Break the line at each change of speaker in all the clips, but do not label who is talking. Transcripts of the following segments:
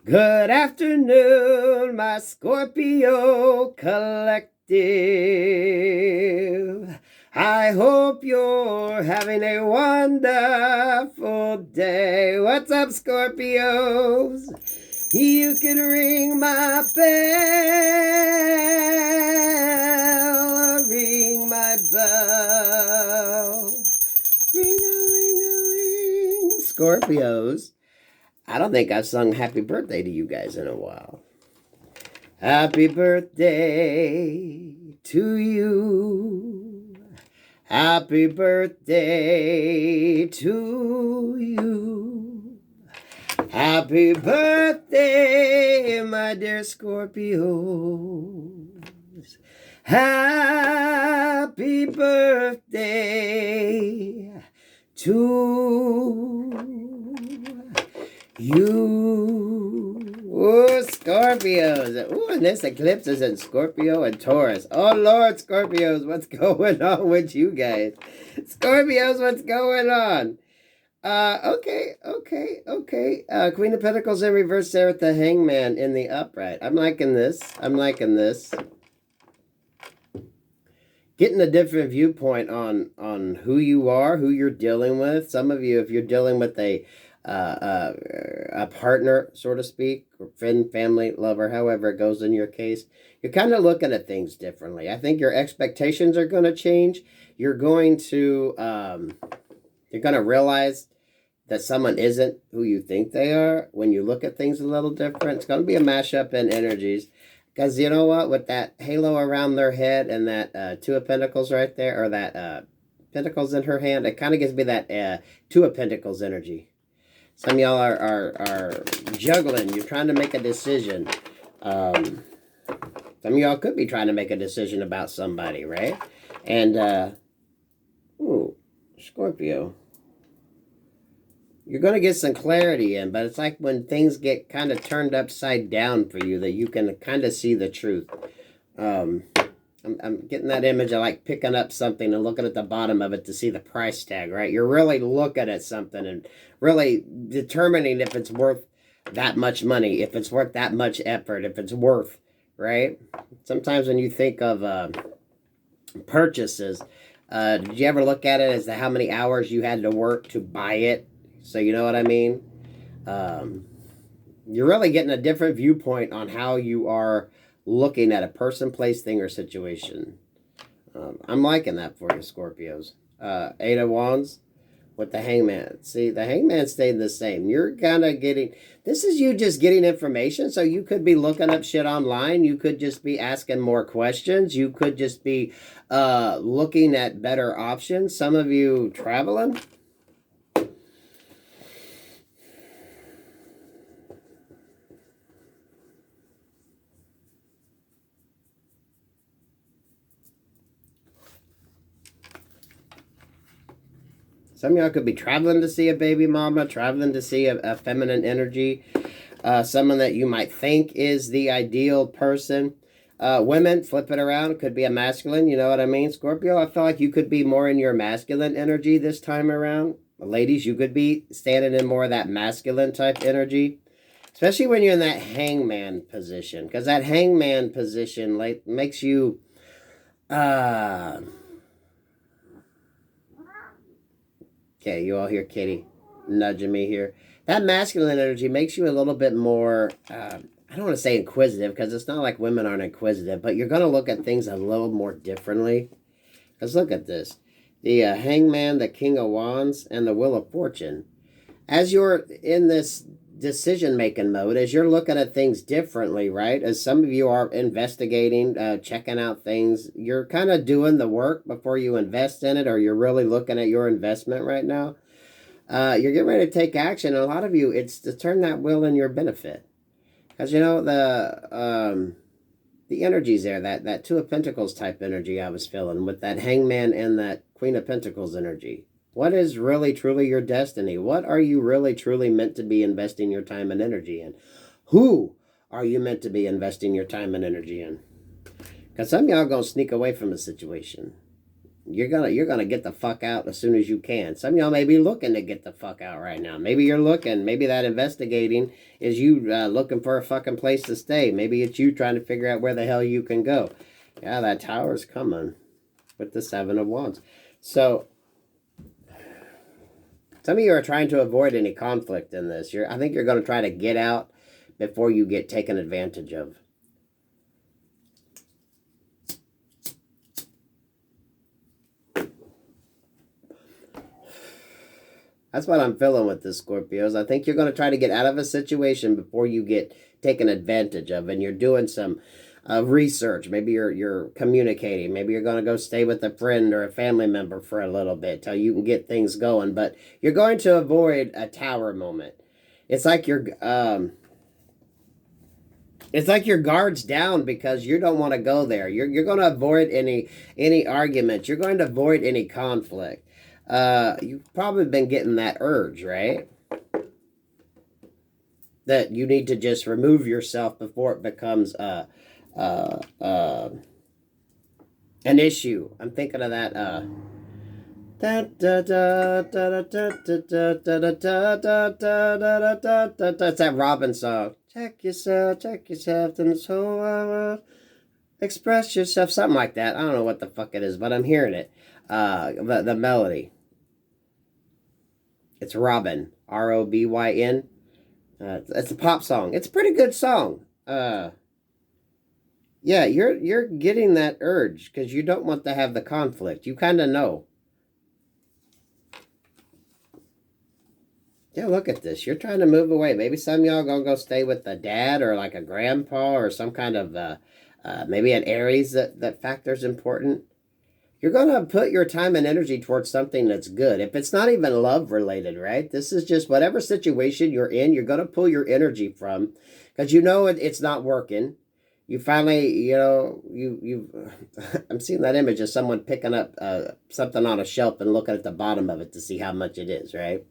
Good afternoon, my Scorpio collective. I hope you're having a wonderful day. What's up, Scorpios? You can ring my bell, ring my bell. Ring-a-ling-a-ling. Scorpios, I don't think I've sung happy birthday to you guys in a while. Happy birthday to you. Happy birthday to you. Happy birthday, my dear Scorpios. Happy birthday to you. Oh, Scorpios. Oh, and this eclipse is in Scorpio and Taurus. Oh, Lord, Scorpios, what's going on with you guys? Scorpios, what's going on? Okay. Queen of Pentacles in reverse there with the Hangman in the upright. I'm liking this. Getting a different viewpoint on who you are, who you're dealing with. Some of you, if you're dealing with a partner, so to speak, or friend, family, lover, however it goes in your case, you're kind of looking at things differently. I think your expectations are going to change. You're going to realize that someone isn't who you think they are when you look at things a little different. It's going to be a mashup in energies. Because you know what? With that halo around their head and that Two of Pentacles right there, or that Pentacles in her hand, it kind of gives me that Two of Pentacles energy. Some of y'all are juggling. You're trying to make a decision. Some of y'all could be trying to make a decision about somebody, right? And, ooh, Scorpio. You're going to get some clarity in, but it's like when things get kind of turned upside down for you that you can kind of see the truth. I'm getting that image of like picking up something and looking at the bottom of it to see the price tag, right? You're really looking at something and really determining if it's worth that much money, if it's worth that much effort, if it's worth, right? Sometimes when you think of purchases, did you ever look at it as to how many hours you had to work to buy it? So you know what I mean? You're really getting a different viewpoint on how you are looking at a person, place, thing, or situation. I'm liking that for you, Scorpios. Eight of Wands with the Hangman. See, the Hangman stayed the same. You're kind of getting... This is you just getting information, so you could be looking up shit online. You could just be asking more questions. You could just be looking at better options. Some of you traveling. Some of y'all could be traveling to see a baby mama, traveling to see a feminine energy, someone that you might think is the ideal person. Women, flip it around, could be a masculine, you know what I mean? Scorpio, I feel like you could be more in your masculine energy this time around. Ladies, you could be standing in more of that masculine type energy, especially when you're in that hangman position, because that hangman position like makes you... Okay, you all hear Kitty nudging me here. That masculine energy makes you a little bit more, I don't want to say inquisitive, because it's not like women aren't inquisitive, but you're going to look at things a little more differently. Because look at this. The Hangman, the King of Wands, and the Wheel of Fortune. As you're in this decision-making mode, as you're looking at things differently, right? As some of you are investigating, checking out things, you're kind of doing the work before you invest in it, or you're really looking at your investment right now. You're getting ready to take action. And a lot of you, it's to turn that wheel in your benefit. Because, you know, the energy's there, that Two of Pentacles type energy I was feeling with that Hangman and that Queen of Pentacles energy. What is really, truly your destiny? What are you really, truly meant to be investing your time and energy in? Who are you meant to be investing your time and energy in? Because some of y'all are going to sneak away from a situation. you're gonna get the fuck out as soon as you can. Some of y'all may be looking to get the fuck out right now. Maybe you're looking. Maybe that investigating is you looking for a fucking place to stay. Maybe it's you trying to figure out where the hell you can go. Yeah, that tower's coming with the Seven of Wands. So some of you are trying to avoid any conflict in this. I think you're going to try to get out before you get taken advantage of. That's what I'm feeling with this, Scorpios. I think you're going to try to get out of a situation before you get taken advantage of, and you're doing some research. Maybe you're communicating. Maybe you're going to go stay with a friend or a family member for a little bit till you can get things going. But you're going to avoid a tower moment. It's like you're guard's down because you don't want to go there. You're going to avoid any arguments. You're going to avoid any conflict. You've probably been getting that urge, right? That you need to just remove yourself before it becomes an issue. I'm thinking of that. That's that Robin song. Check yourself, and so express yourself, something like that. I don't know what the fuck it is, but I'm hearing it. The melody. It's Robin, Robyn. It's a pop song. It's a pretty good song. Yeah, you're getting that urge because you don't want to have the conflict. You kind of know. Yeah, look at this. You're trying to move away. Maybe some of y'all gonna go stay with a dad or like a grandpa or some kind of maybe an Aries that factor's important. You're going to put your time and energy towards something that's good. If it's not even love related, right? This is just whatever situation you're in, you're going to pull your energy from because you know it's not working. You finally, you've I'm seeing that image of someone picking up something on a shelf and looking at the bottom of it to see how much it is, right?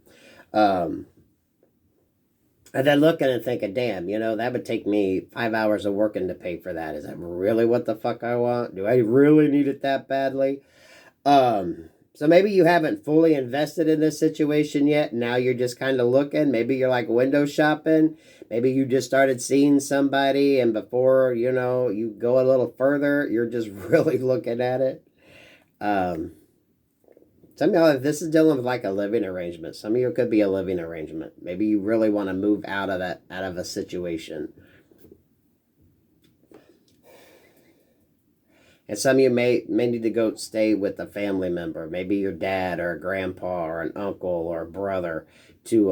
And then looking and thinking, damn, that would take me 5 hours of working to pay for that. Is that really what the fuck I want? Do I really need it that badly? So maybe you haven't fully invested in this situation yet. Now you're just kind of looking. Maybe you're like window shopping. Maybe you just started seeing somebody and before, you go a little further, you're just really looking at it. Some of y'all, if this is dealing with like a living arrangement, some of you could be a living arrangement. Maybe you really want to move out of a situation. And some of you may need to go stay with a family member, maybe your dad or a grandpa or an uncle or a brother to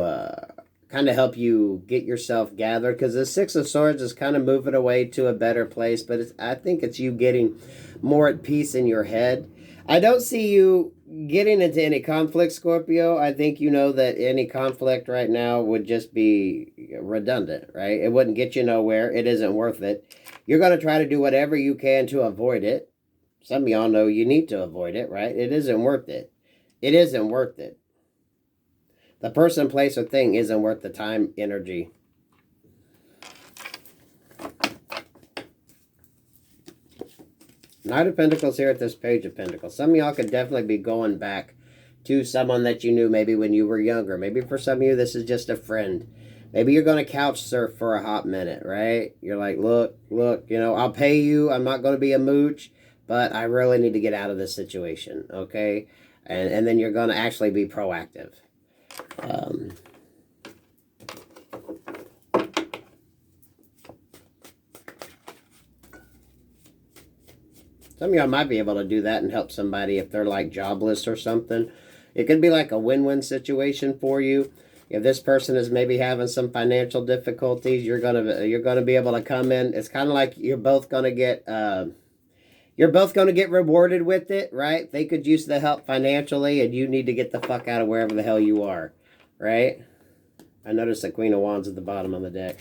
kind of help you get yourself gathered. Because the Six of Swords is kind of moving away to a better place, but I think it's you getting more at peace in your head. I don't see you getting into any conflict, Scorpio. I think you know that any conflict right now would just be redundant, right? It wouldn't get you nowhere. It isn't worth it. You're going to try to do whatever you can to avoid it. Some of y'all know you need to avoid it, right? It isn't worth it. It isn't worth it. The person, place, or thing isn't worth the time, energy. Knight of Pentacles here at this Page of Pentacles. Some of y'all could definitely be going back to someone that you knew maybe when you were younger. Maybe for some of you, this is just a friend. Maybe you're going to couch surf for a hot minute, right? You're like, look, I'll pay you. I'm not going to be a mooch, but I really need to get out of this situation, okay? And then you're going to actually be proactive. Some of y'all might be able to do that and help somebody if they're like jobless or something. It could be like a win-win situation for you. If this person is maybe having some financial difficulties, you're gonna be able to come in. It's kind of like you're both gonna get rewarded with it, right? They could use the help financially, and you need to get the fuck out of wherever the hell you are, right? I noticed the Queen of Wands at the bottom of the deck.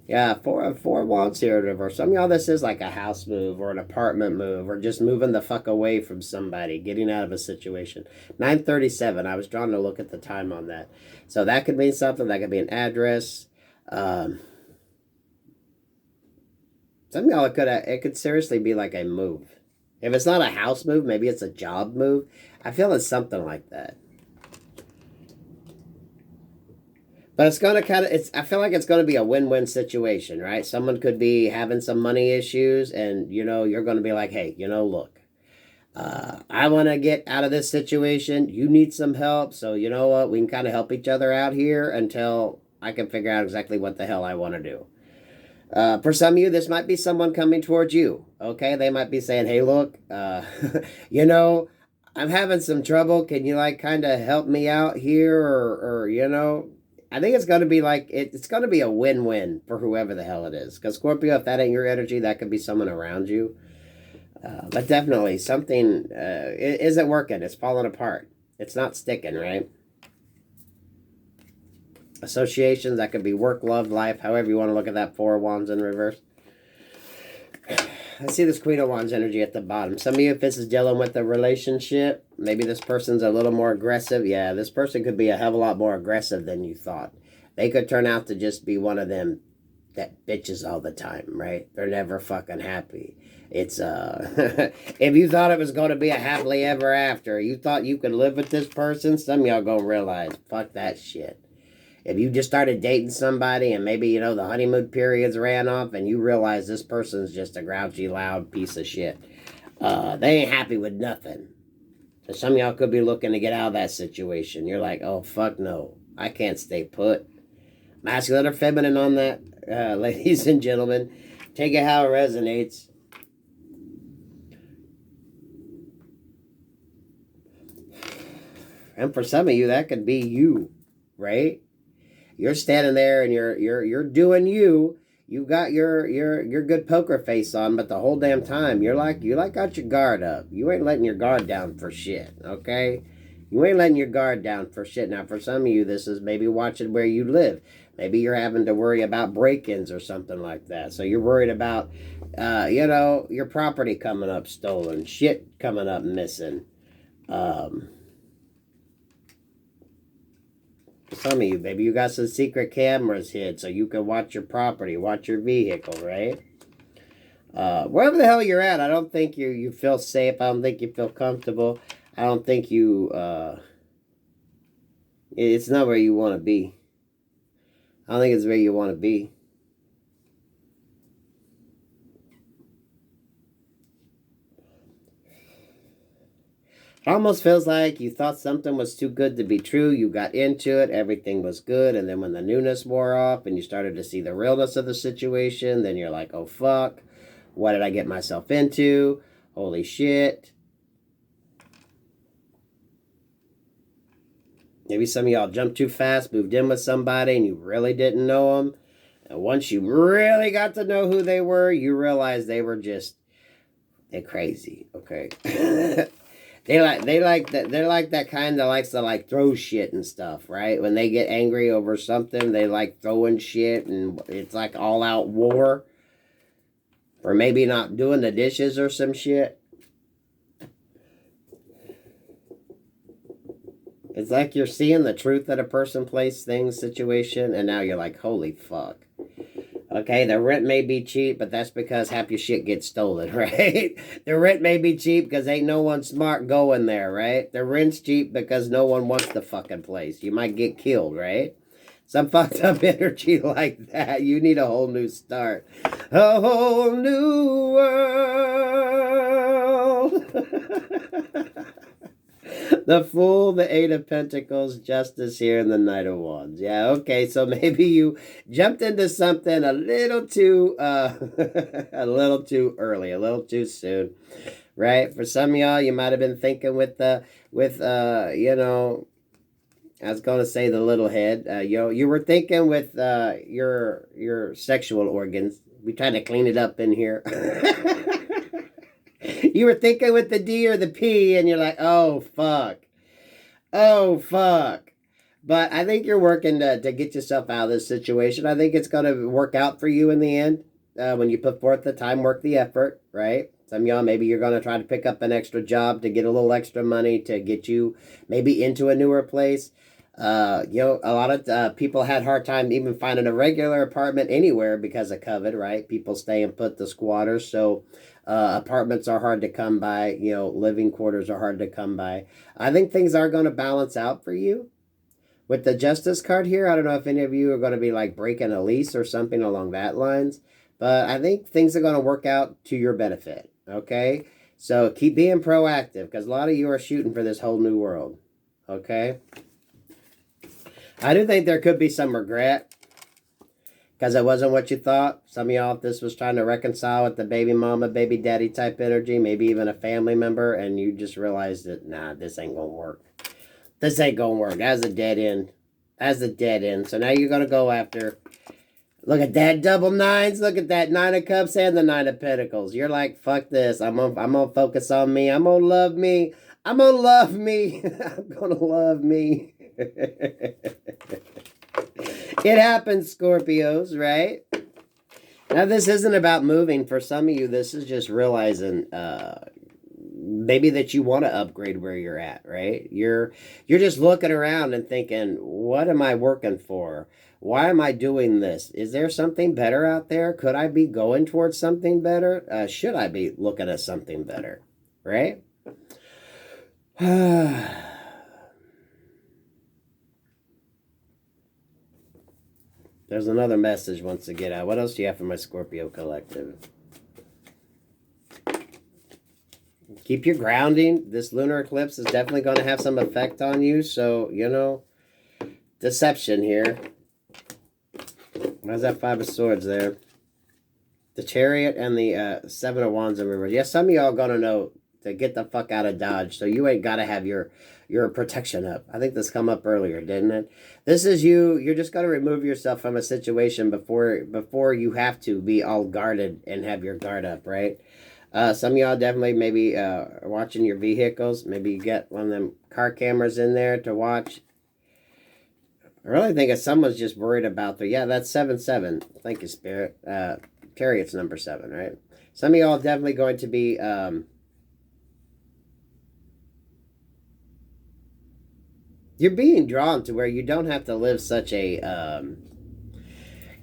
Yeah, four wands here in reverse. Some of y'all, this is like a house move or an apartment move or just moving the fuck away from somebody, getting out of a situation. 9:37. I was drawn to look at the time on that. So that could mean something. That could be an address. Some of y'all, it could seriously be like a move. If it's not a house move, maybe it's a job move. I feel it's something like that. But it's going to kind of, I feel like it's going to be a win-win situation, right? Someone could be having some money issues and, you know, you're going to be like, hey, you know, look, I want to get out of this situation. You need some help. So, you know what? We can kind of help each other out here until I can figure out exactly what the hell I want to do. For some of you, this might be someone coming towards you. Okay, they might be saying, "Hey, look, you know, I'm having some trouble. Can you like kind of help me out here, or you know?" I think it's going to be like it's going to be a win-win for whoever the hell it is. Because Scorpio, if that ain't your energy, that could be someone around you. But definitely something isn't working. It's falling apart. It's not sticking, right? Associations, that could be work, love, life, however you want to look at that. Four of Wands in reverse. I see this Queen of Wands energy at the bottom. Some of you, if this is dealing with a relationship, maybe this person's a little more aggressive. Yeah, this person could be a hell of a lot more aggressive than you thought. They could turn out to just be one of them that bitches all the time, right? They're never fucking happy. It's, if you thought it was going to be a happily ever after, you thought you could live with this person, some of y'all gonna realize, fuck that shit. If you just started dating somebody and maybe, you know, the honeymoon periods ran off and you realize this person's just a grouchy, loud piece of shit, they ain't happy with nothing. So some of y'all could be looking to get out of that situation. You're like, oh, fuck no. I can't stay put. Masculine or feminine on that, ladies and gentlemen. Take it how it resonates. And for some of you, that could be you, right? You're standing there and you're doing you. You got your good poker face on, but the whole damn time you got your guard up. You ain't letting your guard down for shit, okay? You ain't letting your guard down for shit. Now, for some of you, this is maybe watching where you live. Maybe you're having to worry about break-ins or something like that. So you're worried about, you know, your property coming up stolen, shit coming up missing. Some of you, maybe you got some secret cameras hid so you can watch your property, watch your vehicle, right? Wherever the hell you're at, I don't think you feel safe. I don't think you feel comfortable. I don't think you, it's not where you want to be. I don't think it's where you want to be. It almost feels like you thought something was too good to be true. You got into it. Everything was good. And then when the newness wore off and you started to see the realness of the situation, then you're like, oh, fuck. What did I get myself into? Holy shit. Maybe some of y'all jumped too fast, moved in with somebody, and you really didn't know them. And once you really got to know who they were, you realized they were just, they're crazy, okay? They're like that kind that likes to like throw shit and stuff, right? When they get angry over something, they like throwing shit and it's like all out war. Or maybe not doing the dishes or some shit. It's like you're seeing the truth at a person, place, thing, situation, and now you're like, holy fuck. Okay, the rent may be cheap, but that's because half your shit gets stolen, right? The rent may be cheap because ain't no one smart going there, right? The rent's cheap because no one wants the fucking place. You might get killed, right? Some fucked up energy like that. You need a whole new start. A whole new world. The Fool, the Eight of Pentacles, Justice here, and the Knight of Wands. Yeah, okay, so maybe you jumped into something a little too, a little too early, a little too soon, right? For some of y'all, you might have been thinking with, you know, I was going to say the little head. You were thinking with your sexual organs. We tried to clean it up in here. You were thinking with the D or the P, and you're like, oh, fuck. Oh, fuck. But I think you're working to get yourself out of this situation. I think it's going to work out for you in the end. When you put forth the time, work the effort, right? Some of y'all, maybe you're going to try to pick up an extra job to get a little extra money to get you maybe into a newer place. You know, a lot of people had hard time even finding a regular apartment anywhere because of COVID, right? People staying put, the squatters. So apartments are hard to come by. You know, living quarters are hard to come by. I think things are going to balance out for you. With the Justice card here, I don't know if any of you are going to be like breaking a lease or something along that lines, but I think things are going to work out to your benefit, okay? So keep being proactive because a lot of you are shooting for this whole new world, okay? I do think there could be some regret because it wasn't what you thought. Some of y'all, if this was trying to reconcile with the baby mama, baby daddy type energy, maybe even a family member, and you just realized that, nah, this ain't going to work. This ain't gonna work. That's a dead end. That's a dead end. So now you're gonna go after. Look at that double nines. Look at that 9 of cups and the 9 of pentacles. You're like, fuck this. I'm gonna focus on me. I'm gonna love me. I'm gonna love me. I'm gonna love me. It happens, Scorpios, right? Now this isn't about moving. For some of you, this is just realizing maybe that you want to upgrade where you're at, right? You're just looking around and thinking, what am I working for? Why am I doing this? Is there something better out there? Could I be going towards something better? Should I be looking at something better? Right? There's another message wants to get out. What else do you have for my Scorpio collective? Keep your grounding. This lunar eclipse is definitely going to have some effect on you. So, you know, deception here. Why's that 5 of Swords there? The Chariot and the 7 of Wands in reverse. Yes, some of y'all going to know to get the fuck out of Dodge. So you ain't got to have your protection up. I think this come up earlier, didn't it? This is you. You're just going to remove yourself from a situation before you have to be all guarded and have your guard up, right? Some of y'all definitely maybe are watching your vehicles. Maybe you get one of them car cameras in there to watch. I really think if someone's just worried about yeah, that's 7-7. Thank you, Spirit. Chariot's number 7, right? Some of y'all are definitely going to be you're being drawn to where you don't have to live such a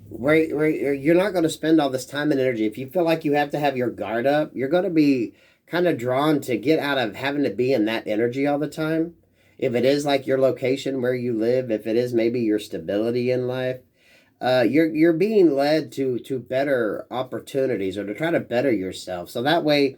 where you're not going to spend all this time and energy. If you feel like you have to have your guard up, you're going to be kind of drawn to get out of having to be in that energy all the time. If it is like your location where you live, if it is maybe your stability in life, you're being led to better opportunities or to try to better yourself. So that way,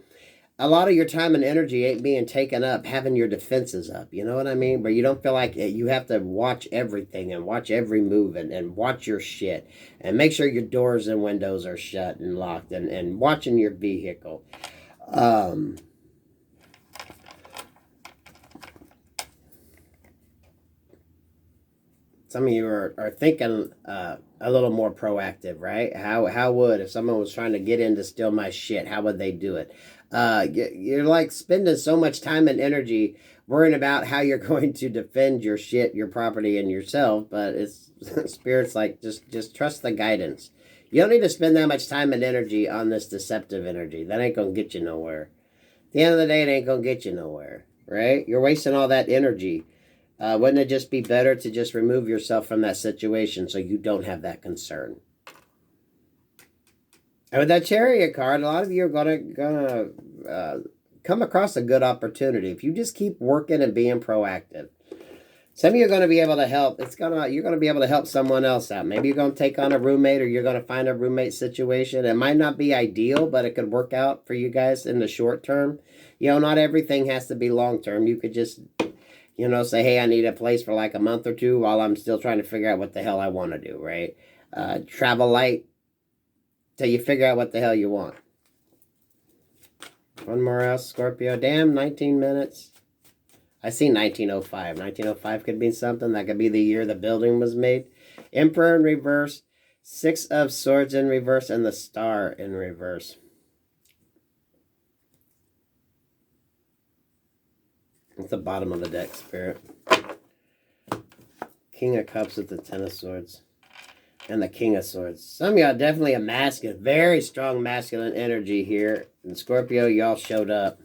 a lot of your time and energy ain't being taken up having your defenses up. You know what I mean? But you don't feel like you have to watch everything and watch every move and watch your shit and make sure your doors and windows are shut and locked and watching your vehicle. Some of you are thinking a little more proactive, right? How would, if someone was trying to get in to steal my shit, how would they do it? You're like spending so much time and energy worrying about how you're going to defend your shit, your property, and yourself, but it's Spirit's like, just trust the guidance. You don't need to spend that much time and energy on this deceptive energy. That ain't gonna get you nowhere. At the end of the day, it ain't gonna get you nowhere, right? You're wasting all that energy. Wouldn't it just be better to just remove yourself from that situation so you don't have that concern? And with that Chariot card, a lot of you are gonna come across a good opportunity if you just keep working and being proactive. Some of you are going to be able to help. You're going to be able to help someone else out. Maybe you're going to take on a roommate, or you're going to find a roommate situation. It might not be ideal, but it could work out for you guys in the short term. You know, not everything has to be long term. You could just, you know, say, hey, I need a place for like a month or two while I'm still trying to figure out what the hell I want to do, right? Travel light till you figure out what the hell you want. One more else, Scorpio. Damn, 19 minutes. I see 1905. 1905 could be something. That could be the year the building was made. Emperor in reverse. 6 of Swords in reverse. And the Star in reverse. At the bottom of the deck, Spirit. King of Cups with the 10 of Swords. And the King of Swords. Some of y'all definitely a masculine. Very strong masculine energy here. And Scorpio, y'all showed up.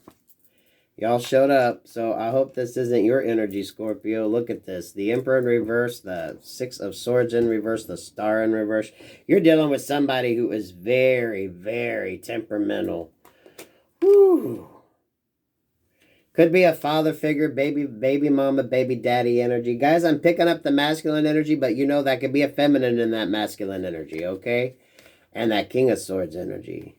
Y'all showed up, so I hope this isn't your energy, Scorpio. Look at this. The Emperor in reverse, the Six of Swords in reverse, the Star in reverse. You're dealing with somebody who is very, very temperamental. Whew. Could be a father figure, baby mama, baby daddy energy. Guys, I'm picking up the masculine energy, but you know that could be a feminine in that masculine energy, okay? And that King of Swords energy.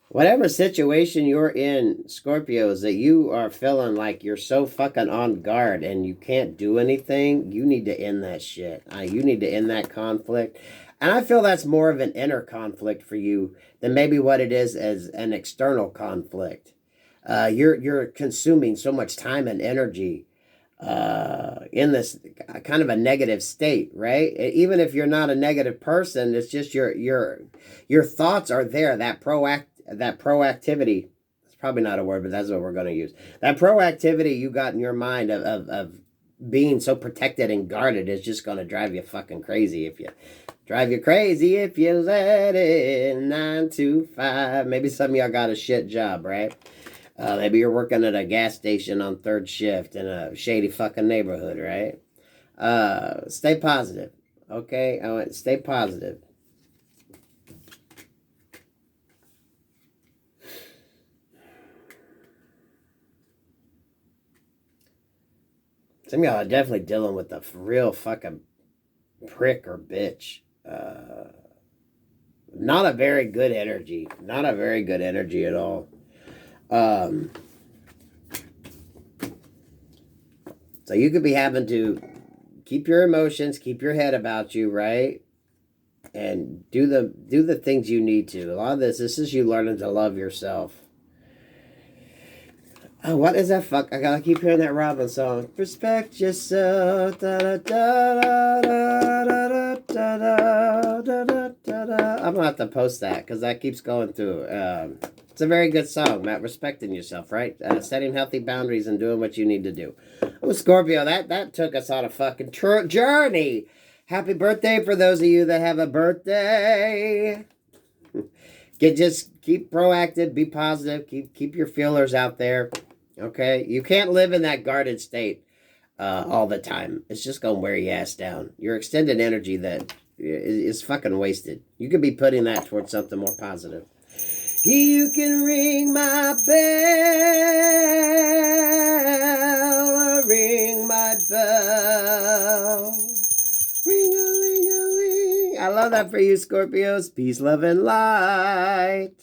Whatever situation you're in, Scorpios, that you are feeling like you're so fucking on guard and you can't do anything, you need to end that shit. You need to end that conflict. And I feel that's more of an inner conflict for you than maybe what it is as an external conflict. You're consuming so much time and energy in this kind of a negative state, right? Even if you're not a negative person, it's just your thoughts are there. That proactivity. It's probably not a word, but that's what we're going to use. That proactivity you got in your mind of being so protected and guarded is just going to drive you fucking crazy if you let it. 9 to 5. Maybe some of y'all got a shit job, right? Maybe you're working at a gas station on third shift in a shady fucking neighborhood, right? Stay positive, okay? Stay positive. Some of y'all are definitely dealing with a real fucking prick or bitch. Not a very good energy. Not a very good energy at all. So you could be having to keep your emotions, keep your head about you, right? And do the things you need to. A lot of this is you learning to love yourself. Oh, what is that fuck? I gotta keep hearing that Robin song. Respect yourself. Da, da, da, da, da, da, da, da, da, da, da. I'm gonna have to post that because that keeps going through. It's a very good song, Matt. Respecting yourself, right? Setting healthy boundaries and doing what you need to do. Oh, Scorpio, that took us on a fucking journey. Happy birthday for those of you that have a birthday. Just keep proactive, be positive, keep your feelers out there. Okay, you can't live in that guarded state all the time. It's just gonna wear your ass down. Your extended energy that is fucking wasted. You could be putting that towards something more positive. You can ring my bell, ring my bell, ring-a-ling-a-ling. I love that for you, Scorpios. Peace, love, and light.